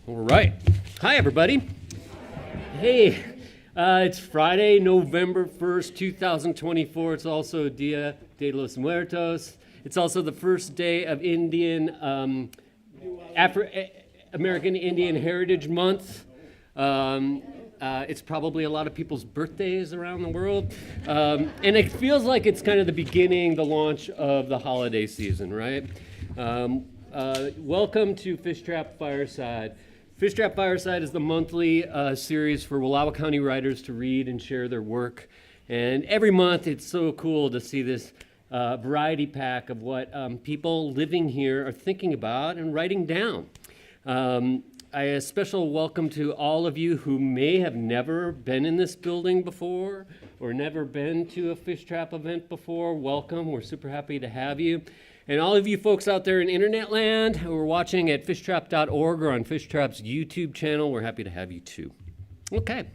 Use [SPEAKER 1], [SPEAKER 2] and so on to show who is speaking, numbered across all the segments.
[SPEAKER 1] All right. Hi, everybody. Hey, it's Friday, November 1st, 2024. It's also Dia de los Muertos. It's also the first day of American Indian Heritage Month. It's probably a lot of people's birthdays around the world. And it feels like it's kind of the beginning, the launch of the holiday season, right? Welcome to Fishtrap Fireside. Fishtrap Fireside is the monthly series for Wallowa County writers to read and share their work. And every month it's so cool to see this variety pack of what people living here are thinking about and writing down. A special welcome to all of you who may have never been in this building before or never been to a Fishtrap event before. Welcome. We're super happy to have you. And all of you folks out there in internet land who are watching at fishtrap.org or on Fishtrap's YouTube channel, we're happy to have you too. Okay.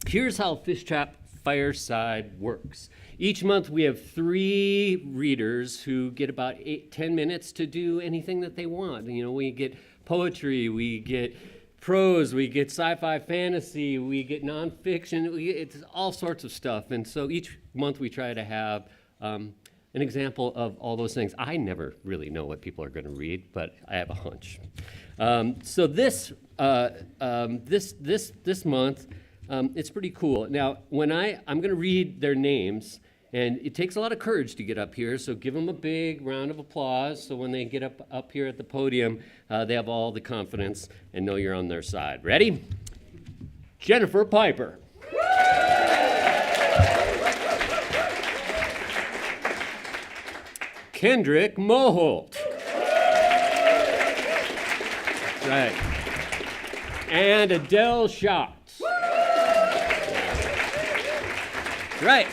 [SPEAKER 1] Here's how Fishtrap Fireside works. Each month we have 3 readers who get about 10 minutes to do anything that they want. You know, we get poetry, we get prose, we get sci-fi fantasy, we get nonfiction, it's all sorts of stuff. And so each month we try to have an example of all those things. I never really know what people are going to read, but I have a hunch. So this month, it's pretty cool. Now, when I'm going to read their names, and it takes a lot of courage to get up here, so give them a big round of applause. So when they get up here at the podium, they have all the confidence and know you're on their side. Ready? Jennifer Piper. Kendrick Moholt. Right. And Adele Schott. Right.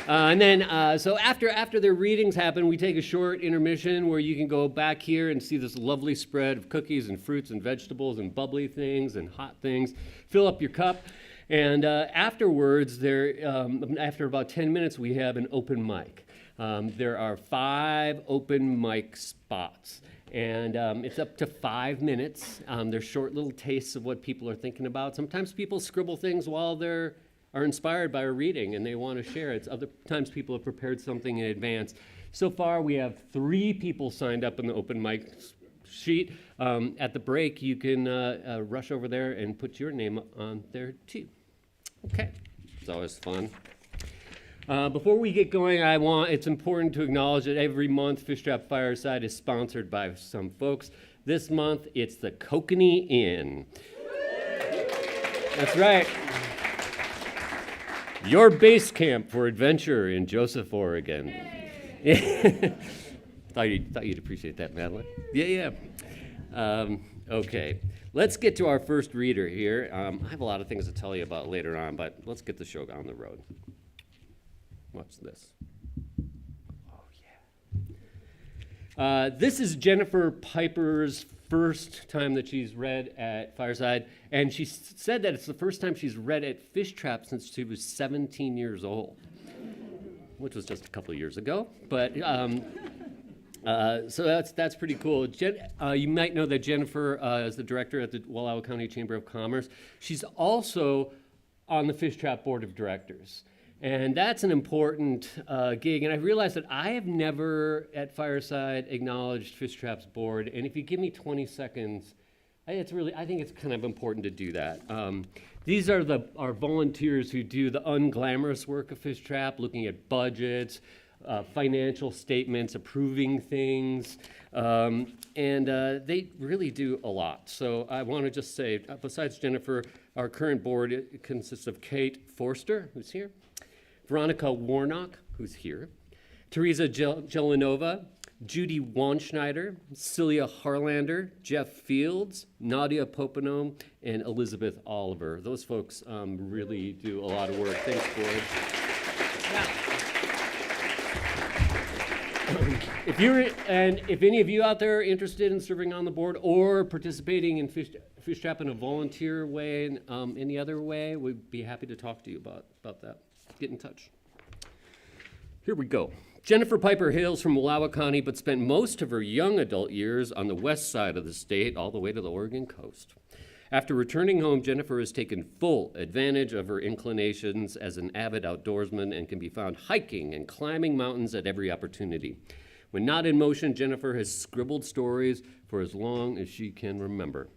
[SPEAKER 1] And then, so after their readings happen, we take a short intermission where you can go back here and see this lovely spread of cookies and fruits and vegetables and bubbly things and hot things. Fill up your cup. And afterwards, after about 10 minutes, we have an open mic. There are 5 open mic spots, and it's up to 5 minutes. They're short little tastes of what people are thinking about. Sometimes people scribble things while they are inspired by a reading and they want to share it. Other times people have prepared something in advance. So far, we have 3 people signed up in the open mic sheet. At the break, you can rush over there and put your name on there too. Okay, it's always fun. Before we get going, it's important to acknowledge that every month Fishtrap Fireside is sponsored by some folks. This month, it's the Kokanee Inn. That's right. Your base camp for adventure in Joseph, Oregon. Thought you'd appreciate that, Madeline. Yeah. Okay, let's get to our first reader here. I have a lot of things to tell you about later on, but let's get the show on the road. Watch this. Oh, yeah. This is Jennifer Piper's first time that she's read at Fireside, and she said that it's the first time she's read at Fishtrap since she was 17 years old, which was just a couple of years ago. But so that's pretty cool. You might know that Jennifer is the director at the Wallowa County Chamber of Commerce. She's also on the Fishtrap Board of Directors. And that's an important gig. And I realized that I have never at Fireside acknowledged Fishtrap's board. And if you give me 20 seconds, I think it's kind of important to do that. These are our volunteers who do the unglamorous work of Fishtrap, looking at budgets, financial statements, approving things. And they really do a lot. So I want to just say, besides Jennifer, our current board consists of Kate Forster, who's here, Veronica Warnock, who's here, Teresa Jelanova, Judy Wanschneider, Celia Harlander, Jeff Fields, Nadia Popino, and Elizabeth Oliver. Those folks really do a lot of work. Thanks, board. If any of you out there are interested in serving on the board or participating in Fishtrap in a volunteer way and any other way, we'd be happy to talk to you about that. Get in touch. Here we go. Jennifer Piper hails from Wallowa County, but spent most of her young adult years on the west side of the state, all the way to the Oregon coast. After returning home, Jennifer has taken full advantage of her inclinations as an avid outdoorsman and can be found hiking and climbing mountains at every opportunity. When not in motion, Jennifer has scribbled stories for as long as she can remember.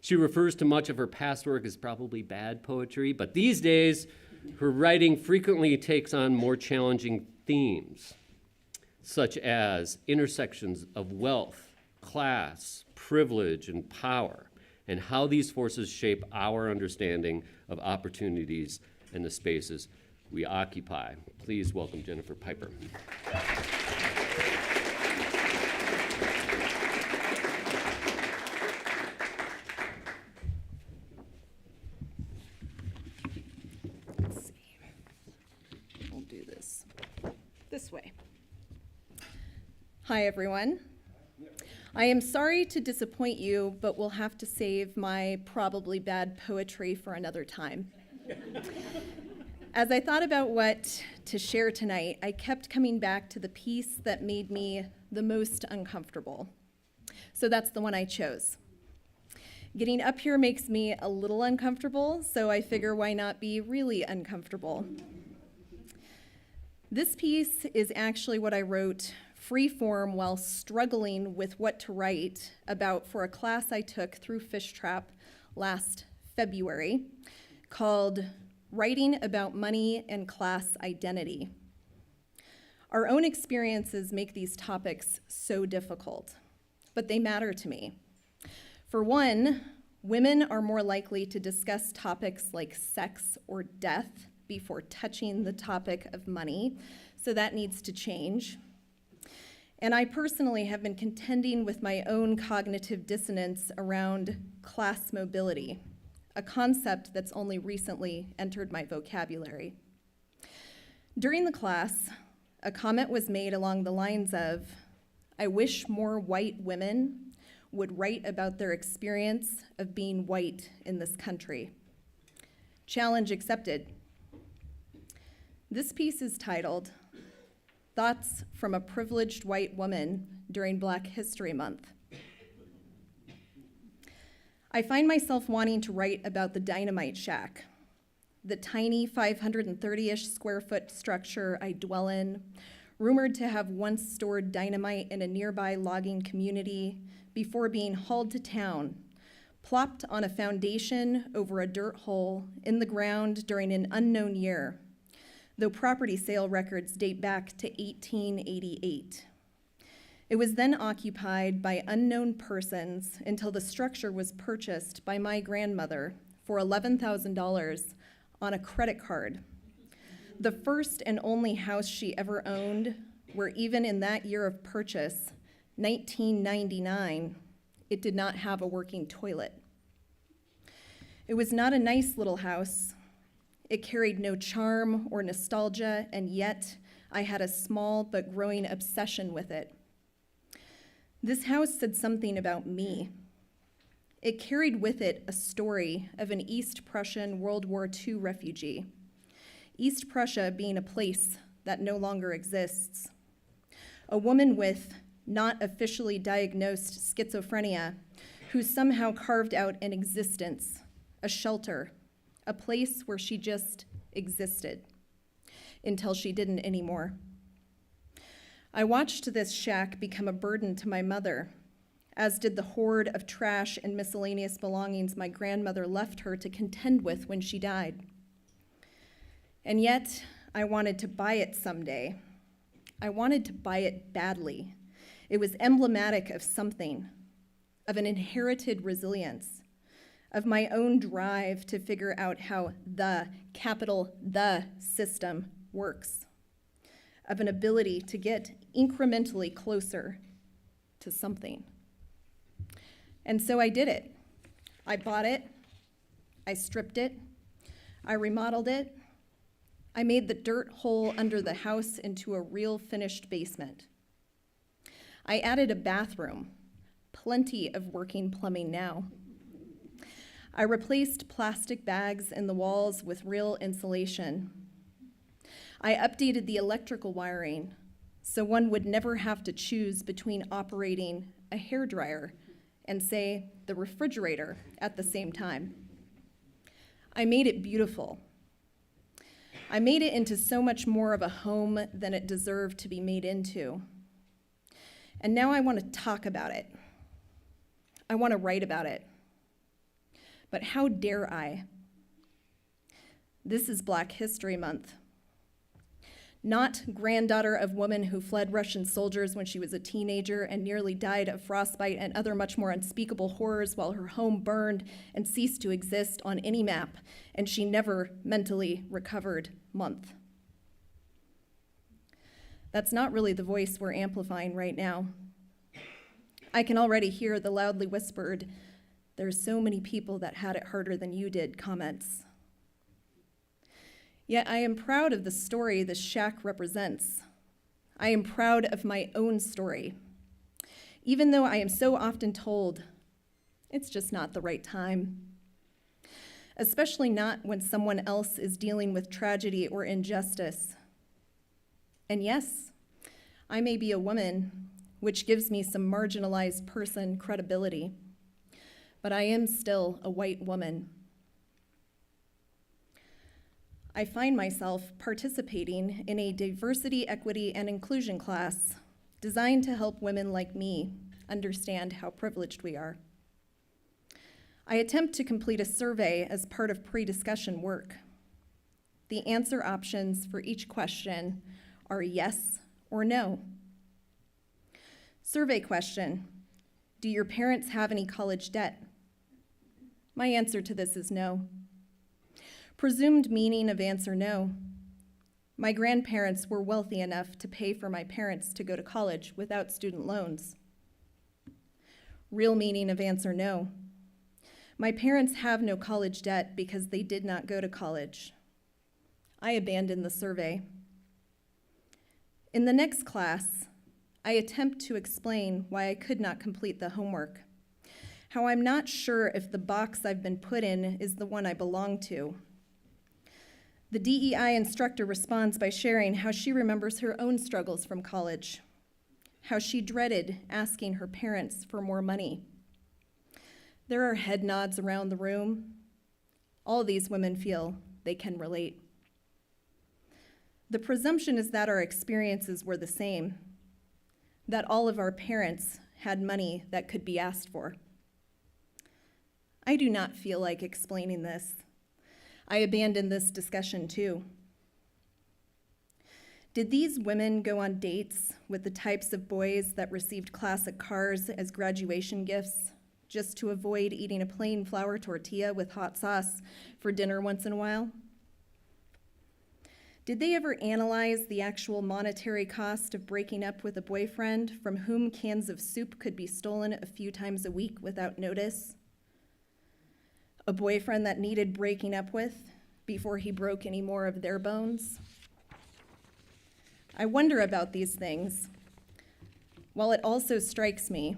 [SPEAKER 1] She refers to much of her past work as probably bad poetry, but these days, her writing frequently takes on more challenging themes, such as intersections of wealth, class, privilege, and power, and how these forces shape our understanding of opportunities and the spaces we occupy. Please welcome Jennifer Piper.
[SPEAKER 2] Let's see. We'll do this way. Hi, everyone. I am sorry to disappoint you, but we'll have to save my probably bad poetry for another time. As I thought about what to share tonight, I kept coming back to the piece that made me the most uncomfortable. So that's the one I chose. Getting up here makes me a little uncomfortable, so I figure why not be really uncomfortable. This piece is actually what I wrote free form while struggling with what to write about for a class I took through Fishtrap last February called Writing About Money and Class Identity. Our own experiences make these topics so difficult, but they matter to me. For one, women are more likely to discuss topics like sex or death before touching the topic of money, so that needs to change. And I personally have been contending with my own cognitive dissonance around class mobility, a concept that's only recently entered my vocabulary. During the class, a comment was made along the lines of, I wish more white women would write about their experience of being white in this country. Challenge accepted. This piece is titled, Thoughts from a Privileged White Woman During Black History Month. I find myself wanting to write about the Dynamite Shack, the tiny 530-ish square foot structure I dwell in, rumored to have once stored dynamite in a nearby logging community before being hauled to town, plopped on a foundation over a dirt hole in the ground during an unknown year, though property sale records date back to 1888. It was then occupied by unknown persons until the structure was purchased by my grandmother for $11,000 on a credit card. The first and only house she ever owned, where even in that year of purchase, 1999, it did not have a working toilet. It was not a nice little house. It carried no charm or nostalgia, and yet I had a small but growing obsession with it. This house said something about me. It carried with it a story of an East Prussian World War II refugee, East Prussia being a place that no longer exists. A woman with not officially diagnosed schizophrenia who somehow carved out an existence, a shelter, a place where she just existed until she didn't anymore. I watched this shack become a burden to my mother, as did the hoard of trash and miscellaneous belongings my grandmother left her to contend with when she died. And yet, I wanted to buy it someday. I wanted to buy it badly. It was emblematic of something, of an inherited resilience, of my own drive to figure out how the, capital the, system works, of an ability to get incrementally closer to something. And so I did it. I bought it, I stripped it, I remodeled it, I made the dirt hole under the house into a real finished basement. I added a bathroom, plenty of working plumbing now. I replaced plastic bags in the walls with real insulation. I updated the electrical wiring, so one would never have to choose between operating a hairdryer and, say, the refrigerator at the same time. I made it beautiful. I made it into so much more of a home than it deserved to be made into. And now I want to talk about it. I want to write about it. But how dare I? This is Black History Month. Not granddaughter of woman who fled Russian soldiers when she was a teenager and nearly died of frostbite and other much more unspeakable horrors while her home burned and ceased to exist on any map, and she never mentally recovered month. That's not really the voice we're amplifying right now. I can already hear the loudly whispered, "There's so many people that had it harder than you did" comments. Yet I am proud of the story this shack represents. I am proud of my own story, even though I am so often told it's just not the right time, especially not when someone else is dealing with tragedy or injustice. And yes, I may be a woman, which gives me some marginalized person credibility, but I am still a white woman. I find myself participating in a diversity, equity, and inclusion class designed to help women like me understand how privileged we are. I attempt to complete a survey as part of pre-discussion work. The answer options for each question are yes or no. Survey question: do your parents have any college debt? My answer to this is no. Presumed meaning of answer no: my grandparents were wealthy enough to pay for my parents to go to college without student loans. Real meaning of answer no: my parents have no college debt because they did not go to college. I abandoned the survey. In the next class, I attempt to explain why I could not complete the homework, how I'm not sure if the box I've been put in is the one I belong to. The DEI instructor responds by sharing how she remembers her own struggles from college, how she dreaded asking her parents for more money. There are head nods around the room. All these women feel they can relate. The presumption is that our experiences were the same, that all of our parents had money that could be asked for. I do not feel like explaining this. I abandoned this discussion too. Did these women go on dates with the types of boys that received classic cars as graduation gifts just to avoid eating a plain flour tortilla with hot sauce for dinner once in a while? Did they ever analyze the actual monetary cost of breaking up with a boyfriend from whom cans of soup could be stolen a few times a week without notice? A boyfriend that needed breaking up with before he broke any more of their bones? I wonder about these things, while it also strikes me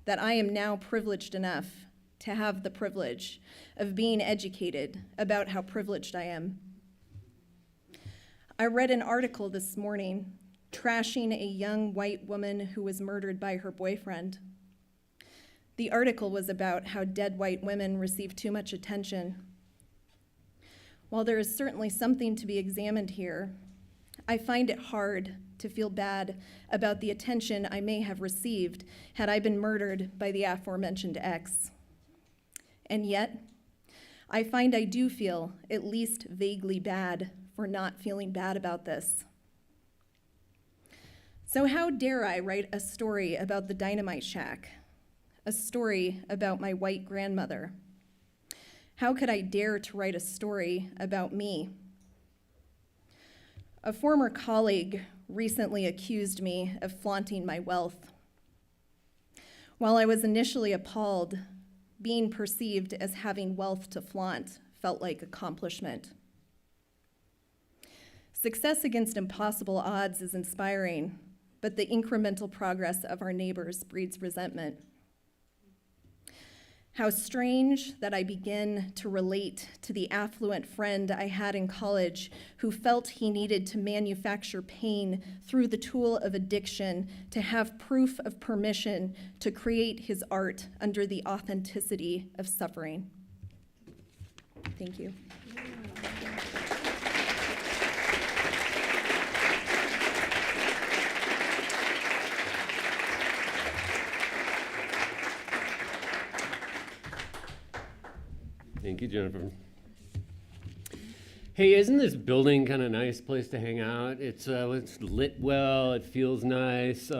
[SPEAKER 2] that I am now privileged enough to have the privilege of being educated about how privileged I am. I read an article this morning trashing a young white woman who was murdered by her boyfriend. The article was about how dead white women receive too much attention. While there is certainly something to be examined here, I find it hard to feel bad about the attention I may have received had I been murdered by the aforementioned ex. And yet, I find I do feel at least vaguely bad for not feeling bad about this. So how dare I write a story about the dynamite shack? A story about my white grandmother? How could I dare to write a story about me? A former colleague recently accused me of flaunting my wealth. While I was initially appalled, being perceived as having wealth to flaunt felt like accomplishment. Success against impossible odds is inspiring, but the incremental progress of our neighbors breeds resentment. How strange that I begin to relate to the affluent friend I had in college who felt he needed to manufacture pain through the tool of addiction to have proof of permission to create his art under the authenticity of suffering. Thank you.
[SPEAKER 1] Thank you, Jennifer. Hey, isn't this building kind of nice place to hang out? It's lit well, it feels nice.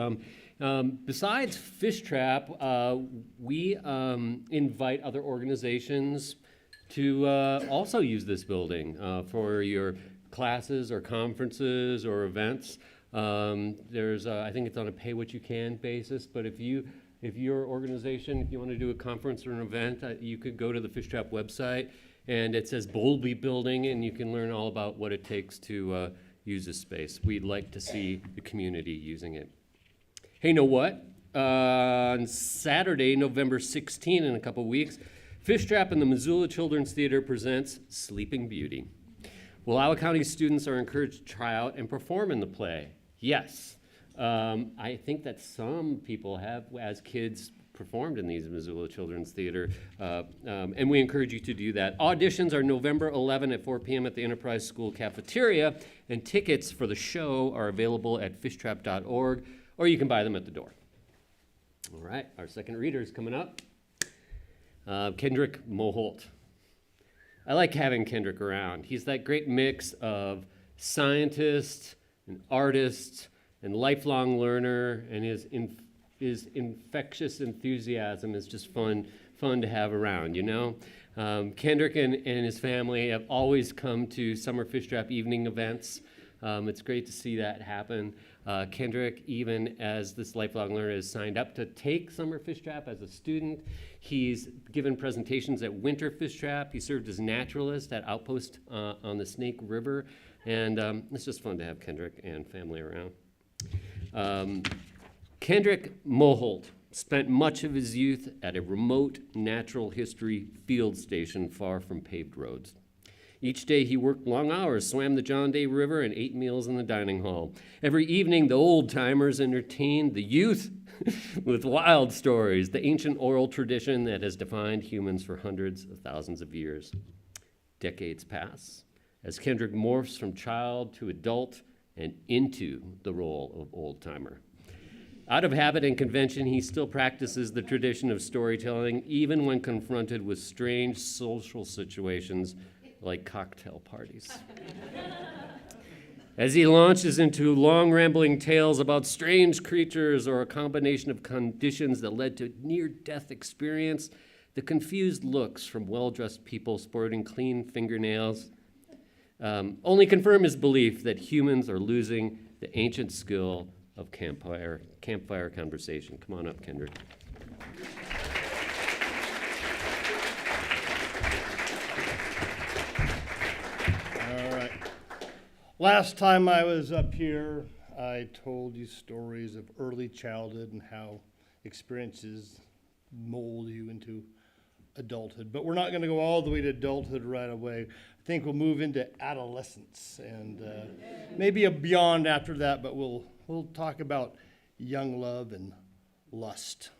[SPEAKER 1] Besides Fishtrap, we invite other organizations to also use this building for your classes or conferences or events. There's, I think it's on a pay-what-you-can basis, but if your organization, if you want to do a conference or an event, you could go to the Fishtrap website, and it says Boldly Building, and you can learn all about what it takes to use this space. We'd like to see the community using it. Hey, know what? On Saturday, November 16, in a couple weeks, Fishtrap and the Missoula Children's Theater presents Sleeping Beauty. Wallowa County students are encouraged to try out and perform in the play. Yes. I think that some people have, as kids, performed in these Missoula Children's Theater, and we encourage you to do that. Auditions are November 11 at 4 p.m. at the Enterprise School cafeteria, and tickets for the show are available at fishtrap.org, or you can buy them at the door. All right, our second reader is coming up. Kendrick Moholt. I like having Kendrick around. He's that great mix of scientist and artist and lifelong learner, and his infectious enthusiasm is just fun to have around, you know? Kendrick and his family have always come to summer Fishtrap evening events. It's great to see that happen. Kendrick, even as this lifelong learner, has signed up to take summer Fishtrap as a student. He's given presentations at winter Fishtrap. He served as naturalist at Outpost on the Snake River, and it's just fun to have Kendrick and family around. Kendrick Moholt spent much of his youth at a remote natural history field station far from paved roads. Each day he worked long hours, swam the John Day River, and ate meals in the dining hall. Every evening the old-timers entertained the youth with wild stories, the ancient oral tradition that has defined humans for hundreds of thousands of years. Decades pass as Kendrick morphs from child to adult and into the role of old-timer. Out of habit and convention, he still practices the tradition of storytelling, even when confronted with strange social situations like cocktail parties. As he launches into long, rambling tales about strange creatures or a combination of conditions that led to near-death experience, the confused looks from well-dressed people sporting clean fingernails only confirm his belief that humans are losing the ancient skill of campfire conversation. Come on up, Kendrick.
[SPEAKER 3] All right. Last time I was up here, I told you stories of early childhood and how experiences mold you into adulthood. But we're not going to go all the way to adulthood right away. I think we'll move into adolescence and maybe a beyond after that, but we'll talk about young love and lust.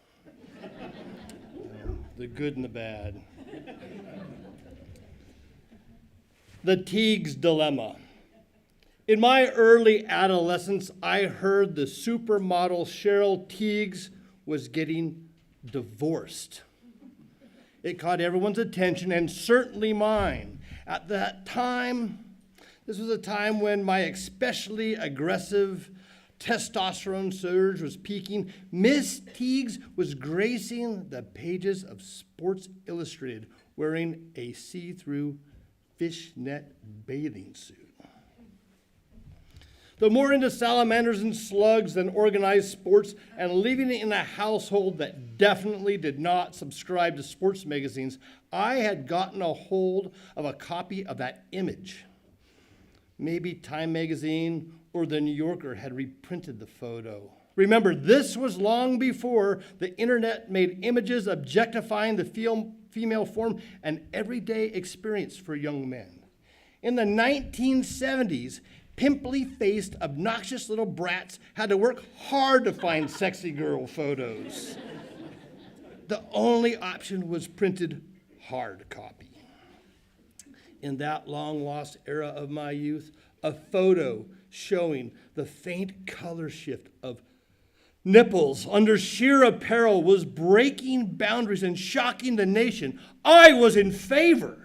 [SPEAKER 3] The good and the bad. The Teague's Dilemma. In my early adolescence, I heard the supermodel Cheryl Tiegs was getting divorced. It caught everyone's attention, and certainly mine. At that time, this was a time when my especially aggressive testosterone surge was peaking. Miss Tiegs was gracing the pages of Sports Illustrated wearing a see-through fishnet bathing suit. Though more into salamanders and slugs than organized sports, and living in a household that definitely did not subscribe to sports magazines, I had gotten a hold of a copy of that image. Maybe Time magazine or The New Yorker had reprinted the photo. Remember, this was long before the internet made images objectifying the female form an everyday experience for young men. In the 1970s, pimply-faced, obnoxious little brats had to work hard to find sexy girl photos. The only option was printed hard copy. In that long-lost era of my youth, a photo showing the faint color shift of nipples under sheer apparel was breaking boundaries and shocking the nation. I was in favor.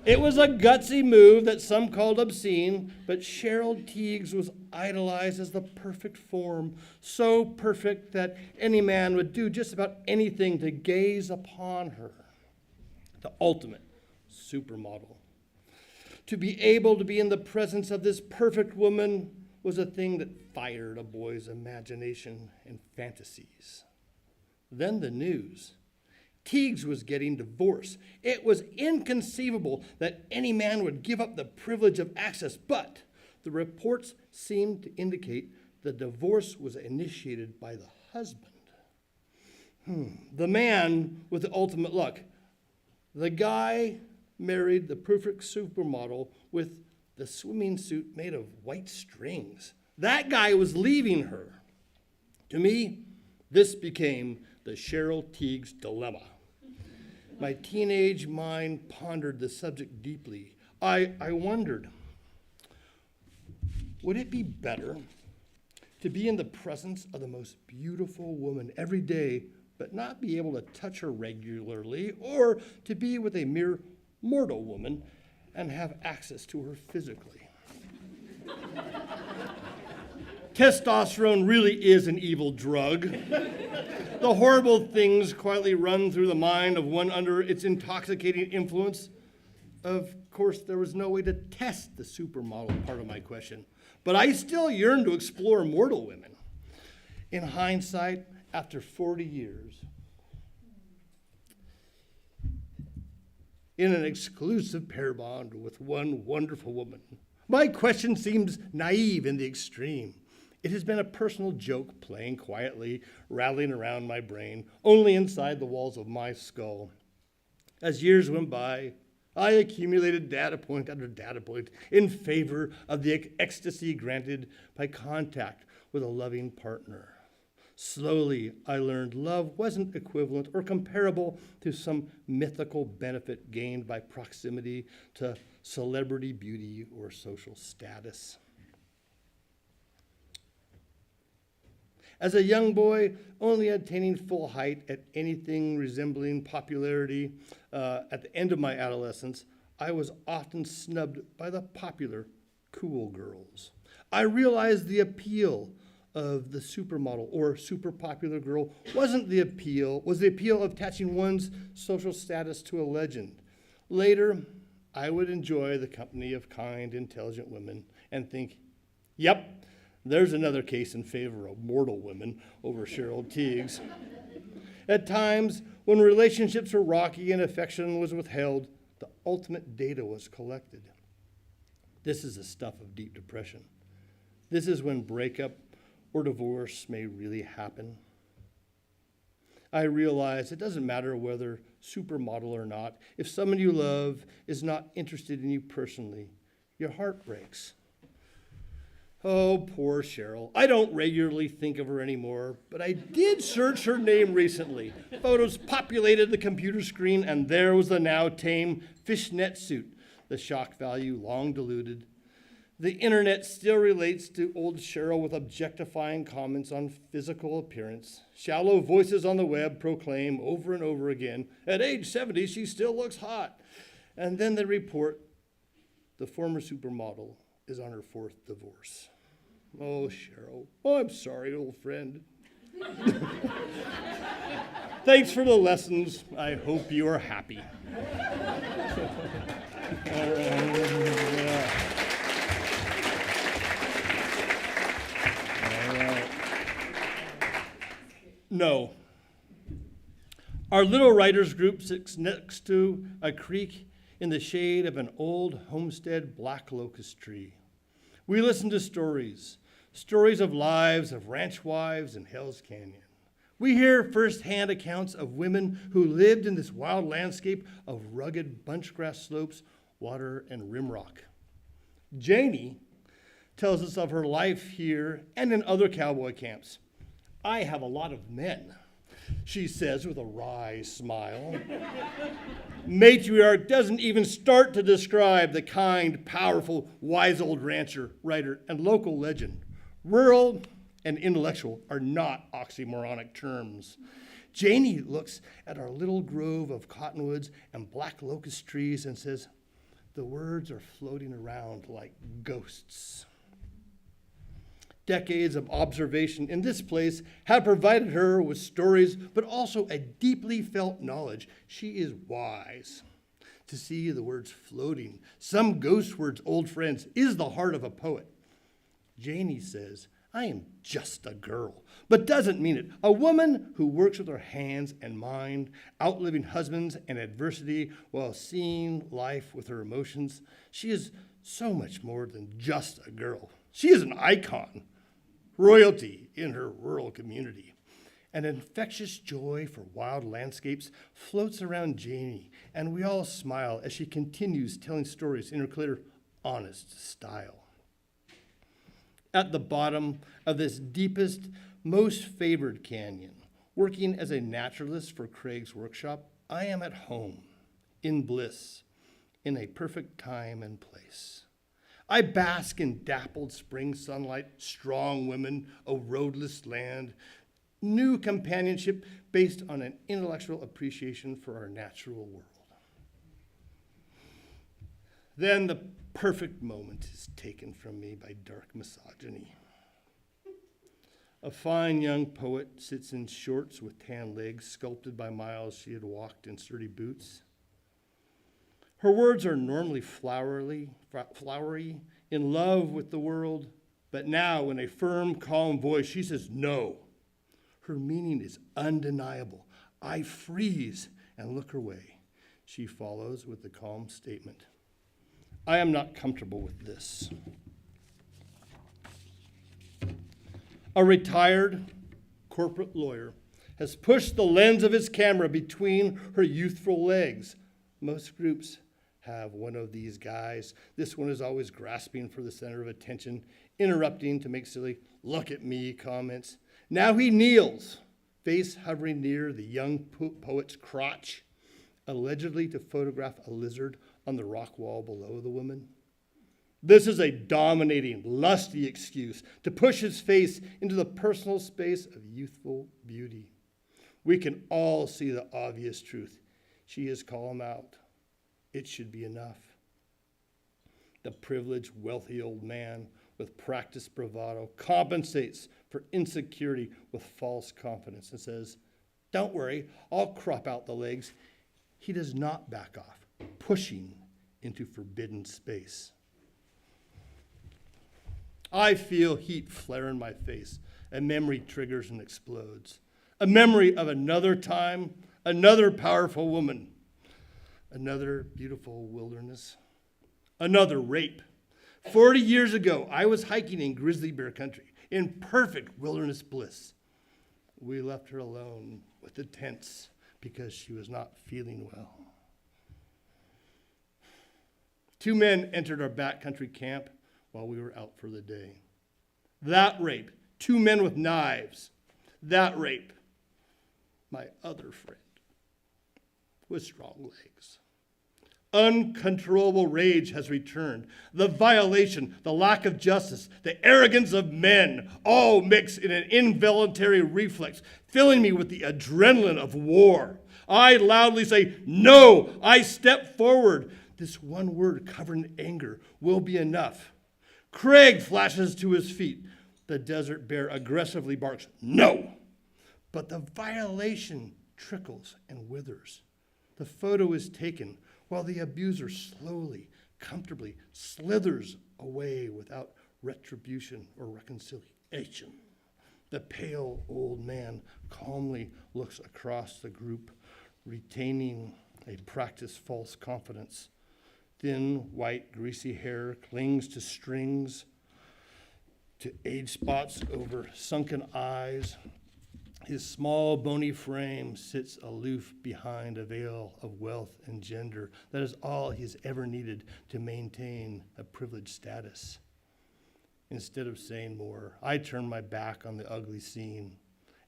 [SPEAKER 3] It was a gutsy move that some called obscene, but Cheryl Tiegs was idolized as the perfect form, so perfect that any man would do just about anything to gaze upon her. The ultimate supermodel. To be able to be in the presence of this perfect woman was a thing that fired a boy's imagination and fantasies. Then the news. Tiegs was getting divorced. It was inconceivable that any man would give up the privilege of access, but the reports seemed to indicate the divorce was initiated by the husband. The man with the ultimate luck. The guy married the perfect supermodel with the swimming suit made of white strings. That guy was leaving her. To me, this became the Cheryl Tiegs dilemma. My teenage mind pondered the subject deeply. I wondered, would it be better to be in the presence of the most beautiful woman every day, but not be able to touch her regularly, or to be with a mere mortal woman and have access to her physically? Testosterone really is an evil drug. The horrible things quietly run through the mind of one under its intoxicating influence. Of course, there was no way to test the supermodel part of my question, but I still yearn to explore mortal women. In hindsight, after 40 years, in an exclusive pair bond with one wonderful woman, my question seems naive in the extreme. It has been a personal joke playing quietly, rattling around my brain, only inside the walls of my skull. As years went by, I accumulated data point after data point in favor of the ecstasy granted by contact with a loving partner. Slowly, I learned love wasn't equivalent or comparable to some mythical benefit gained by proximity to celebrity beauty or social status. As a young boy, only attaining full height at anything resembling popularity at the end of my adolescence, I was often snubbed by the popular cool girls. I realized the appeal of the supermodel or super popular girl was the appeal of attaching one's social status to a legend. Later, I would enjoy the company of kind, intelligent women and think, yep, there's another case in favor of mortal women over Cheryl Tiegs. At times, when relationships were rocky and affection was withheld, the ultimate data was collected. This is the stuff of deep depression. This is when breakup or divorce may really happen. I realize it doesn't matter whether supermodel or not. If someone you love is not interested in you personally, your heart breaks. Oh, poor Cheryl. I don't regularly think of her anymore, but I did search her name recently. Photos populated the computer screen, and there was the now tame fishnet suit, the shock value long diluted. The internet still relates to old Cheryl with objectifying comments on physical appearance. Shallow voices on the web proclaim over and over again, at age 70, she still looks hot. And then they report the former supermodel is on her fourth divorce. Oh, Cheryl. Oh, I'm sorry, old friend. Thanks for the lessons. I hope you are happy. All right. No. Our little writers group sits next to a creek in the shade of an old homestead black locust tree. We listen to stories Stories of lives of ranch wives in Hell's Canyon. We hear firsthand accounts of women who lived in this wild landscape of rugged bunchgrass slopes, water, and rimrock. Janie tells us of her life here and in other cowboy camps. I have a lot of men, she says with a wry smile. Matriarch doesn't even start to describe the kind, powerful, wise old rancher, writer, and local legend. Rural and intellectual are not oxymoronic terms. Janie looks at our little grove of cottonwoods and black locust trees and says, the words are floating around like ghosts. Decades of observation in this place have provided her with stories, but also a deeply felt knowledge. She is wise. To see the words floating, some ghost words, old friends, is the heart of a poet. Janie says, I am just a girl, but doesn't mean it. A woman who works with her hands and mind, outliving husbands and adversity while seeing life with her emotions. She is so much more than just a girl. She is an icon, royalty in her rural community. An infectious joy for wild landscapes floats around Janie, and we all smile as she continues telling stories in her clear, honest style. At the bottom of this deepest, most favored canyon, working as a naturalist for Craig's workshop, I am at home, in bliss, in a perfect time and place. I bask in dappled spring sunlight, strong women, a roadless land, new companionship based on an intellectual appreciation for our natural world. Then the perfect moment is taken from me by dark misogyny. A fine young poet sits in shorts with tan legs sculpted by miles she had walked in sturdy boots. Her words are normally flowery, in love with the world, but now in a firm, calm voice, she says no. Her meaning is undeniable. I freeze and look her way. She follows with the calm statement, I am not comfortable with this. A retired corporate lawyer has pushed the lens of his camera between her youthful legs. Most groups have one of these guys. This one is always grasping for the center of attention, interrupting to make silly look at me comments. Now he kneels, face hovering near the young poet's crotch, allegedly to photograph a lizard on the rock wall below the woman. This is a dominating, lusty excuse to push his face into the personal space of youthful beauty. We can all see the obvious truth. She has called him out. It should be enough. The privileged, wealthy old man with practiced bravado compensates for insecurity with false confidence and says, don't worry, I'll crop out the legs. He does not back off, pushing into forbidden space. I feel heat flare in my face. A memory triggers and explodes. A memory of another time, another powerful woman, another beautiful wilderness, another rape. 40 years ago, I was hiking in grizzly bear country in perfect wilderness bliss. We left her alone with the tents because she was not feeling well. 2 men entered our backcountry camp while we were out for the day. That rape, 2 men with knives. That rape, my other friend with strong legs. Uncontrollable rage has returned. The violation, the lack of justice, the arrogance of men, all mix in an involuntary reflex, filling me with the adrenaline of war. I loudly say, no, I step forward. This one word covered in anger will be enough. Craig flashes to his feet. The desert bear aggressively barks, no. But the violation trickles and withers. The photo is taken while the abuser slowly, comfortably slithers away without retribution or reconciliation. The pale old man calmly looks across the group, retaining a practiced false confidence. Thin, white, greasy hair clings to strings to age spots over sunken eyes. His small, bony frame sits aloof behind a veil of wealth and gender. That is all he's ever needed to maintain a privileged status. Instead of saying more, I turn my back on the ugly scene,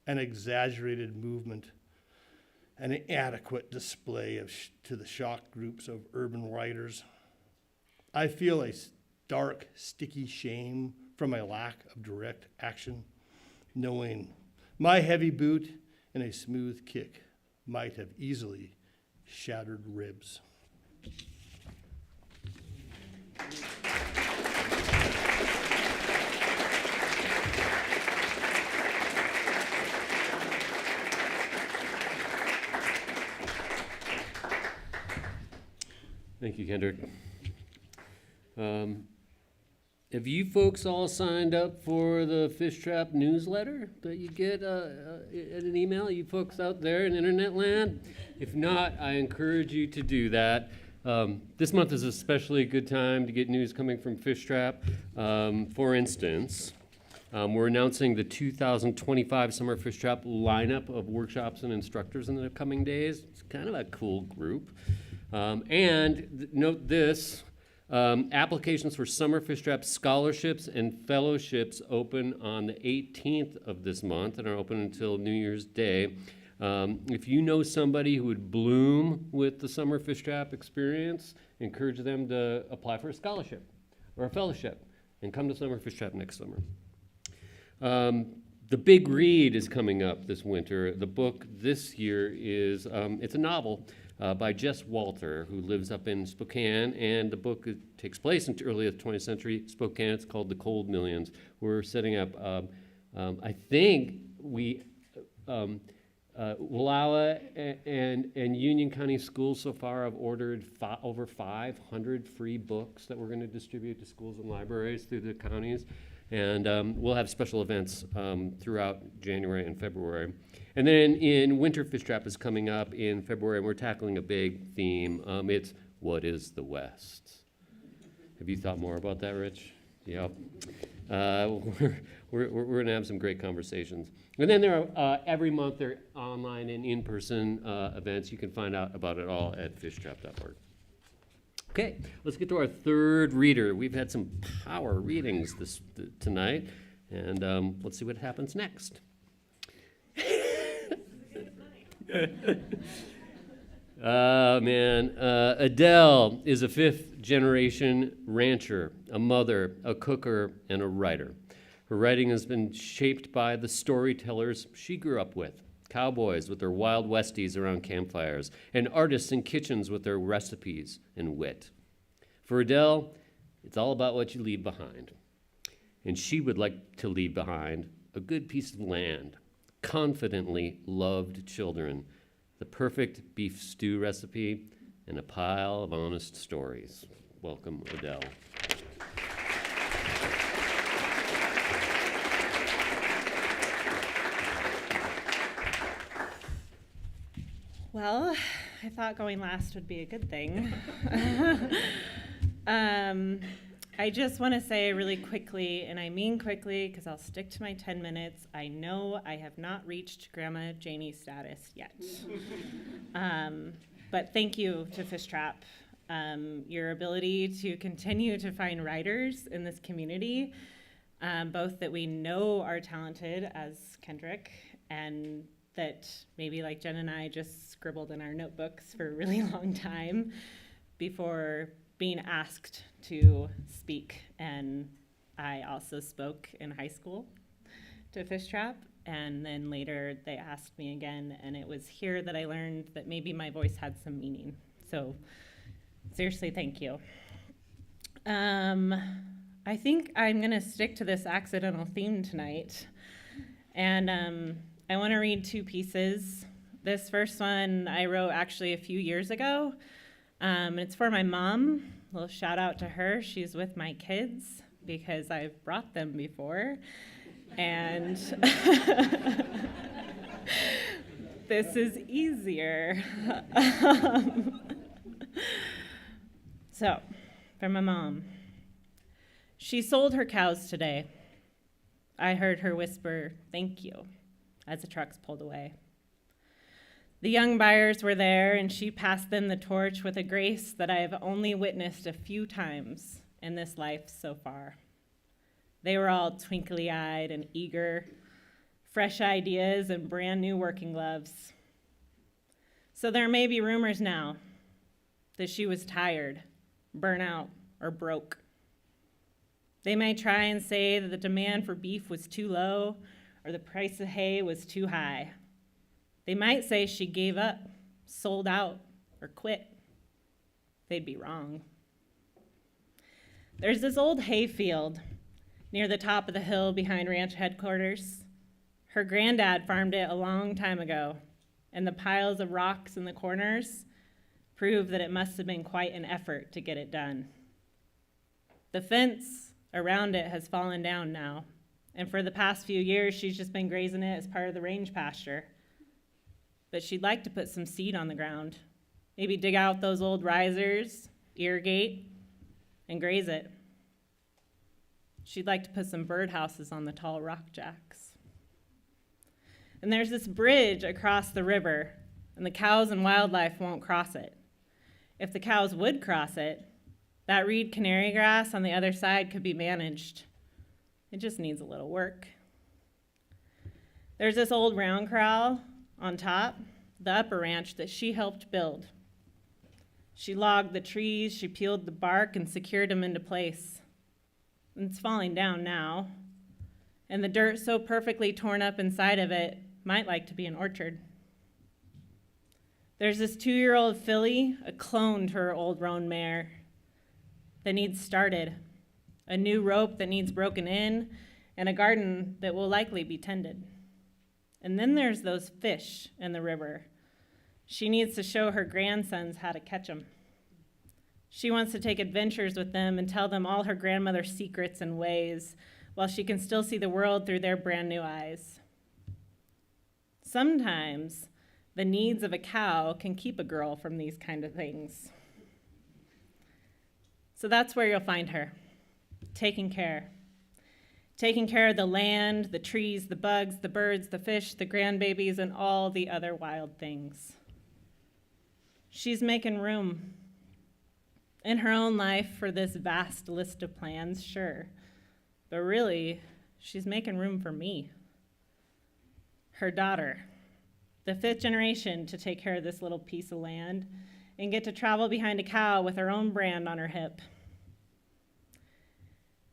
[SPEAKER 3] an exaggerated movement, an inadequate display to the shock groups of urban writers. I feel a dark, sticky shame from my lack of direct action, knowing my heavy boot and a smooth kick might have easily shattered ribs.
[SPEAKER 1] Thank you, Kendrick. Have you folks all signed up for the Fishtrap newsletter that you get in an email, you folks out there in internet land? If not, I encourage you to do that. This month is especially a good time to get news coming from Fishtrap. For instance, we're announcing the 2025 Summer Fishtrap lineup of workshops and instructors in the coming days. It's kind of a cool group. Note this. Applications for Summer Fishtrap scholarships and fellowships open on the 18th of this month and are open until New Year's Day. If you know somebody who would bloom with the Summer Fishtrap experience, encourage them to apply for a scholarship or a fellowship and come to Summer Fishtrap next summer. The big read is coming up this winter. The book this year is, it's a novel by Jess Walter, who lives up in Spokane, and the book takes place in early 20th century Spokane. It's called The Cold Millions. We're setting up, I think Wallowa and Union County schools so far have ordered over 500 free books that we're going to distribute to schools and libraries through the counties. And we'll have special events throughout January and February. And then in Winter Fishtrap is coming up in February, and we're tackling a big theme. It's what is the West? Have you thought more about that, Rich? Yep. We're going to have some great conversations. And then there are, every month, there are online and in-person events. You can find out about it all at fishtrap.org. Okay, let's get to our third reader. We've had some power readings tonight, and let's see what happens next. Adele is a fifth-generation rancher, a mother, a cooker, and a writer. Her writing has been shaped by the storytellers she grew up with, cowboys with their wild westies around campfires, and artists in kitchens with their recipes and wit. For Adele, it's all about what you leave behind. And she would like to leave behind a good piece of land, confidently loved children, the perfect beef stew recipe, and a pile of honest stories. Welcome, Adele.
[SPEAKER 4] Well, I thought going last would be a good thing. I just want to say really quickly, and I mean quickly because I'll stick to my 10 minutes, I know I have not reached Grandma Janie status yet. But thank you to Fishtrap. Your ability to continue to find writers in this community, both that we know are talented, as Kendrick, and that maybe like Jen and I just scribbled in our notebooks for a really long time before being asked to speak. And I also spoke in high school to Fishtrap, and then later they asked me again, and it was here that I learned that maybe my voice had some meaning. So seriously, thank you. I think I'm gonna stick to this accidental theme tonight. And I wanna read two pieces. This first one I wrote actually a few years ago. It's for my mom. A little shout out to her. She's with my kids because I've brought them before. And this is easier. So, for my mom. She sold her cows today. I heard her whisper, "Thank you," as the trucks pulled away. The young buyers were there, and she passed them the torch with a grace that I have only witnessed a few times in this life so far. They were all twinkly-eyed and eager, fresh ideas and brand new working gloves. So there may be rumors now that she was tired, burnt out, or broke. They may try and say that the demand for beef was too low or the price of hay was too high. They might say she gave up, sold out, or quit. They'd be wrong. There's this old hay field near the top of the hill behind ranch headquarters. Her granddad farmed it a long time ago, and the piles of rocks in the corners prove that it must have been quite an effort to get it done. The fence around it has fallen down now, and for the past few years, she's just been grazing it as part of the range pasture. But she'd like to put some seed on the ground, maybe dig out those old risers, irrigate, and graze it. She'd like to put some birdhouses on the tall rock jacks. And there's this bridge across the river, and the cows and wildlife won't cross it. If the cows would cross it, that reed canary grass on the other side could be managed. It just needs a little work. There's this old round corral on top, the upper ranch that she helped build. She logged the trees, she peeled the bark, and secured them into place. It's falling down now, and the dirt so perfectly torn up inside of it might like to be an orchard. There's this 2-year-old filly, a clone to her old roan mare, that needs started, a new rope that needs broken in, and a garden that will likely be tended. And then there's those fish in the river. She needs to show her grandsons how to catch them. She wants to take adventures with them and tell them all her grandmother's secrets and ways, while she can still see the world through their brand new eyes. Sometimes the needs of a cow can keep a girl from these kind of things. So that's where you'll find her, taking care of the land, the trees, the bugs, the birds, the fish, the grandbabies, and all the other wild things. She's making room in her own life for this vast list of plans, sure, but really, she's making room for me, her daughter, the 5th generation to take care of this little piece of land and get to travel behind a cow with her own brand on her hip.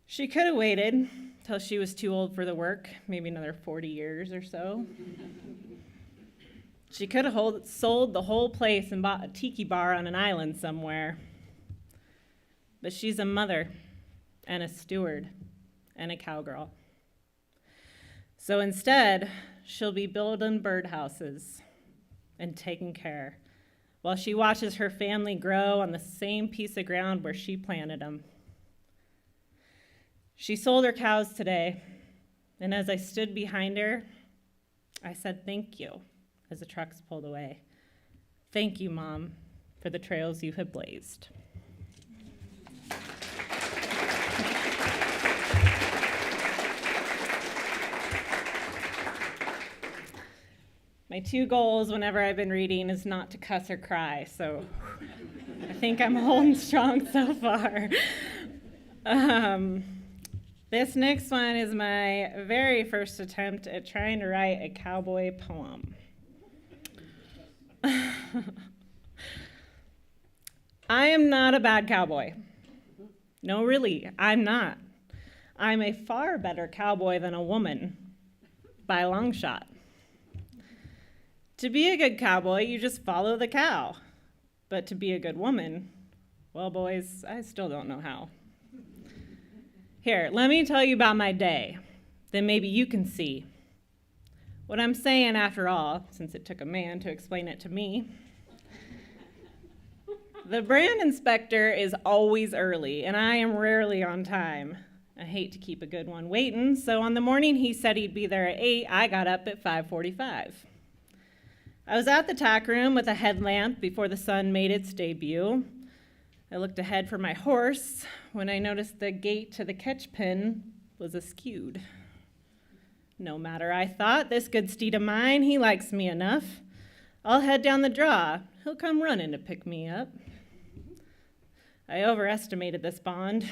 [SPEAKER 4] She could have waited till she was too old for the work, maybe another 40 years or so. She could have sold the whole place and bought a tiki bar on an island somewhere. But she's a mother and a steward and a cowgirl. So instead, she'll be building birdhouses and taking care while she watches her family grow on the same piece of ground where she planted them. She sold her cows today, and as I stood behind her, I said thank you as the trucks pulled away. Thank you, Mom, for the trails you have blazed. My 2 goals whenever I've been reading is not to cuss or cry, so I think I'm holding strong so far. This next one is my very first attempt at trying to write a cowboy poem. I am not a bad cowboy. No, really, I'm not. I'm a far better cowboy than a woman, by a long shot. To be a good cowboy, you just follow the cow. But to be a good woman, well, boys, I still don't know how. Here, let me tell you about my day. Then maybe you can see what I'm saying after all, since it took a man to explain it to me. The brand inspector is always early, and I am rarely on time. I hate to keep a good one waiting, so on the morning he said he'd be there at 8, I got up at 5:45. I was at the tack room with a headlamp before the sun made its debut. I looked ahead for my horse when I noticed the gate to the catch pen was askewed. No matter, I thought, this good steed of mine, he likes me enough. I'll head down the draw. He'll come running to pick me up. I overestimated this bond,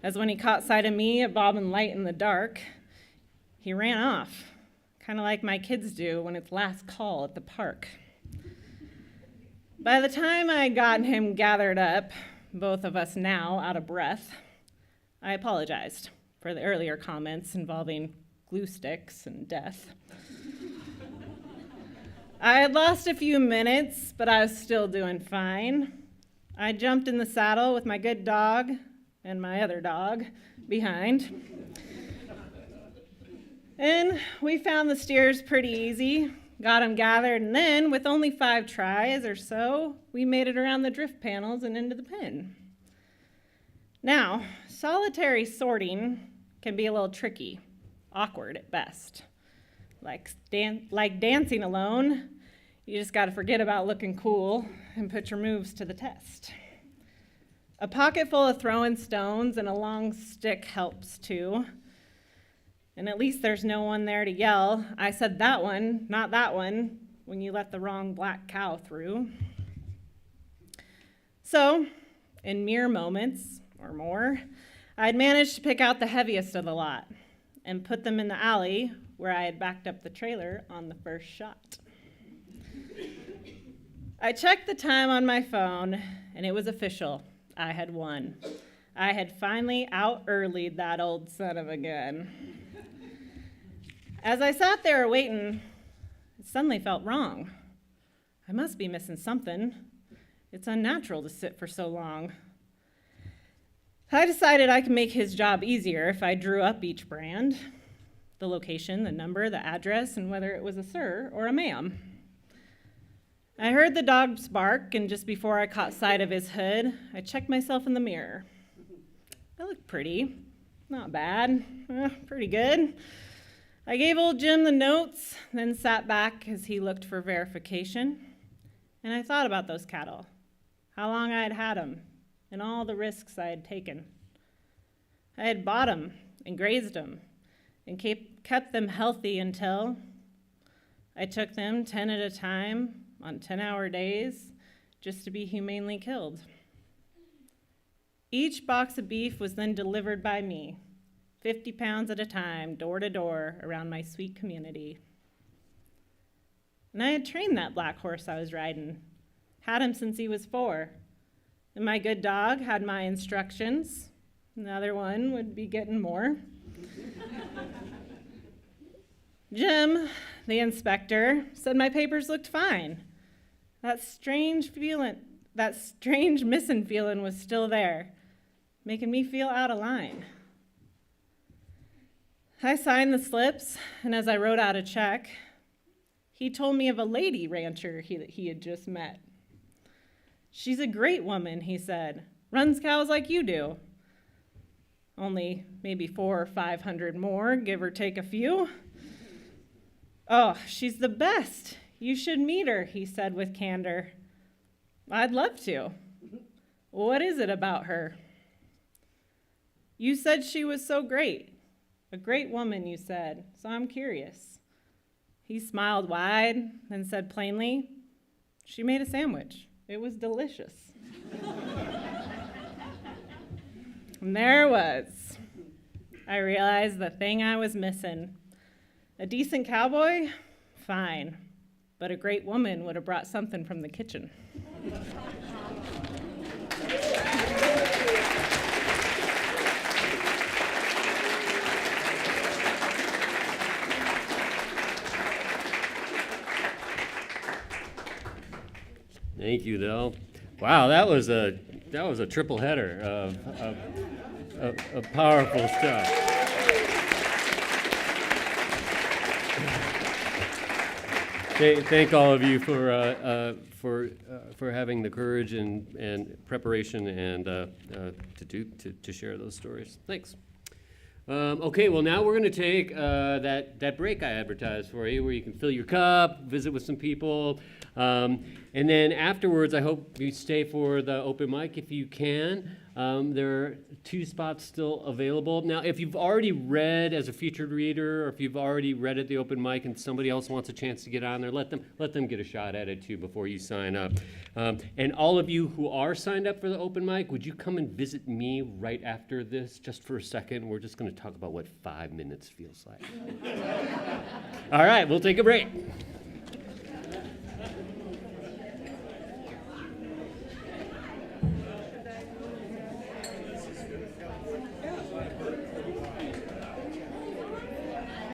[SPEAKER 4] as when he caught sight of me at bobbing light in the dark, he ran off, kind of like my kids do when it's last call at the park. By the time I got him gathered up, both of us now out of breath, I apologized for the earlier comments involving glue sticks and death. I had lost a few minutes, but I was still doing fine. I jumped in the saddle with my good dog and my other dog behind. And we found the steers pretty easy, got them gathered, and then, with only 5 tries or so, we made it around the drift panels and into the pen. Now, solitary sorting can be a little tricky, awkward at best. Like dancing alone, you just gotta forget about looking cool and put your moves to the test. A pocket full of throwing stones and a long stick helps too. And at least there's no one there to yell, "I said that one, not that one," when you let the wrong black cow through. So, in mere moments or more, I'd managed to pick out the heaviest of the lot and put them in the alley where I had backed up the trailer on the first shot. I checked the time on my phone, and it was official. I had won. I had finally out-earlied that old son of a gun. As I sat there waiting, it suddenly felt wrong. I must be missing something. It's unnatural to sit for so long. I decided I could make his job easier if I drew up each brand, the location, the number, the address, and whether it was a sir or a ma'am. I heard the dogs bark, and just before I caught sight of his hood, I checked myself in the mirror. I looked pretty, not bad, pretty good. I gave old Jim the notes, then sat back as he looked for verification, and I thought about those cattle, how long I had had them, and all the risks I had taken. I had bought them and grazed them and kept them healthy until I took them 10 at a time on 10-hour days just to be humanely killed. Each box of beef was then delivered by me, 50 pounds at a time, door to door, around my sweet community. And I had trained that black horse I was riding, had him since he was 4. And my good dog had my instructions. The other one would be getting more. Jim, the inspector, said my papers looked fine. That strange missing feeling was still there, making me feel out of line. I signed the slips, and as I wrote out a check, he told me of a lady rancher he had just met. "She's a great woman," he said, "runs cows like you do. Only maybe 400 or 500 more, give or take a few." "Oh, she's the best. You should meet her," he said with candor. "I'd love to. What is it about her?" "You said she was so great. A great woman, you said, so I'm curious." He smiled wide, then said plainly, "She made a sandwich. It was delicious." And there it was. I realized the thing I was missing. A decent cowboy? Fine. But a great woman would have brought something from the kitchen.
[SPEAKER 1] Thank you, Adele. Wow, that was a triple header of powerful stuff. Thank all of you for having the courage and preparation and to share those stories. Thanks. Okay, well now we're going to take that break I advertised for you, where you can fill your cup, visit with some people, and then afterwards, I hope you stay for the open mic if you can. There are 2 spots still available. Now, if you've already read as a featured reader, or if you've already read at the open mic and somebody else wants a chance to get on there, let them get a shot at it too before you sign up. And all of you who are signed up for the open mic, would you come and visit me right after this, just for a second? We're just going to talk about what 5 minutes feels like. All right, we'll take a break.